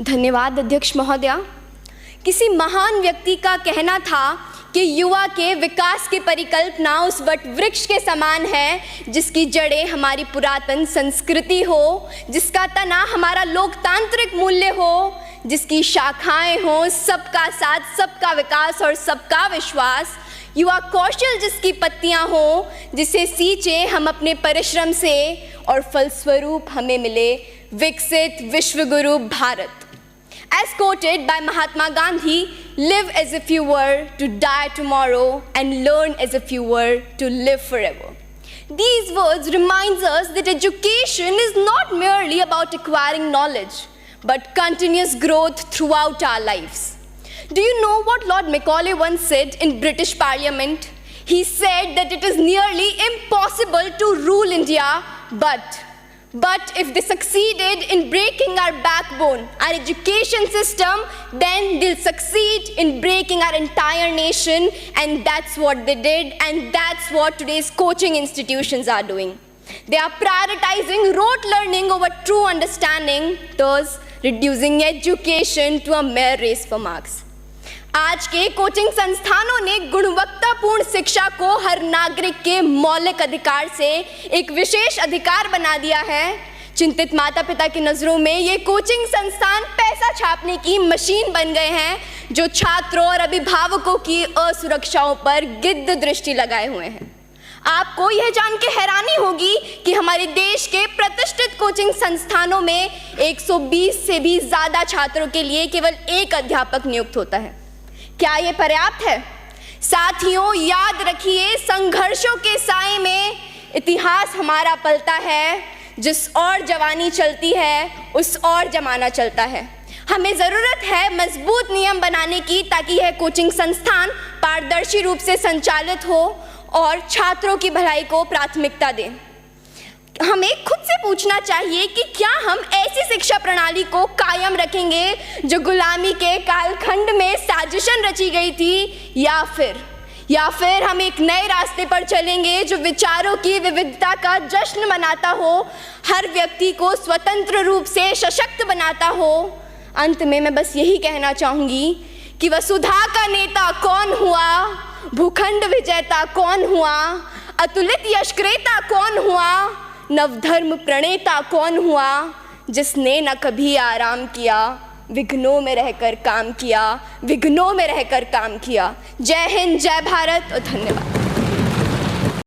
धन्यवाद अध्यक्ष महोदया। किसी महान व्यक्ति का कहना था कि युवा के विकास की परिकल्पना उस वट वृक्ष के समान है जिसकी जड़ें हमारी पुरातन संस्कृति हो, जिसका तना हमारा लोकतांत्रिक मूल्य हो, जिसकी शाखाएं हो सबका साथ, सबका विकास और सबका विश्वास, युवा कौशल जिसकी पत्तियां हो, जिसे सींचे हम अपने परिश्रम से और फलस्वरूप हमें मिले विकसित विश्वगुरु Bharat. As quoted by Mahatma Gandhi, live as if you were to die tomorrow and learn as if you were to live forever. These words remind us that education is not merely about acquiring knowledge, but continuous growth throughout our lives. Do you know what Lord Macaulay once said in British Parliament? He said that it is nearly impossible to rule India, but if they succeeded in breaking our backbone, our education system, then they'll succeed in breaking our entire nation, and that's what they did, and that's what today's coaching institutions are doing. They are prioritizing rote learning over true understanding, thus reducing education to a mere race for marks. आज के coaching संस्थानों ने गुणवत्तापूर्ण शिक्षा को हर नागरिक के मौलिक अधिकार से एक विशेष अधिकार बना दिया है। चिंतित माता पिता की नज़रों में ये कोचिंग संस्थान पैसा छापने की मशीन बन गए हैं जो छात्रों और अभिभावकों की असुरक्षाओं पर गिद्ध दृष्टि लगाए हुए हैं। आपको यह जान के हैरानी होगी कि हमारे देश के प्रतिष्ठित कोचिंग संस्थानों में 120 से भी ज़्यादा छात्रों के लिए केवल एक अध्यापक नियुक्त होता है। क्या ये पर्याप्त है? साथियों, याद रखिए, संघर्षों के साए में इतिहास हमारा पलता है। जिस और जवानी चलती है उस और जमाना चलता है। हमें ज़रूरत है मजबूत नियम बनाने की ताकि यह कोचिंग संस्थान पारदर्शी रूप से संचालित हो और छात्रों की भलाई को प्राथमिकता दें। हमें खुद से पूछना चाहिए कि क्या हम ऐसी शिक्षा प्रणाली को कायम रखेंगे जो गुलामी के कालखंड में साजिशन रची गई थी, या फिर हम एक नए रास्ते पर चलेंगे जो विचारों की विविधता का जश्न मनाता हो, हर व्यक्ति को स्वतंत्र रूप से सशक्त बनाता हो। अंत में मैं बस यही कहना चाहूँगी कि वसुधा का नेता कौन हुआ, भूखंड विजेता कौन हुआ, अतुलित यशक्रेता कौन हुआ, नवधर्म प्रणेता कौन हुआ, जिसने न कभी आराम किया, विघ्नों में रहकर काम किया, विघ्नों में रहकर काम किया। जय हिंद, जय भारत और धन्यवाद।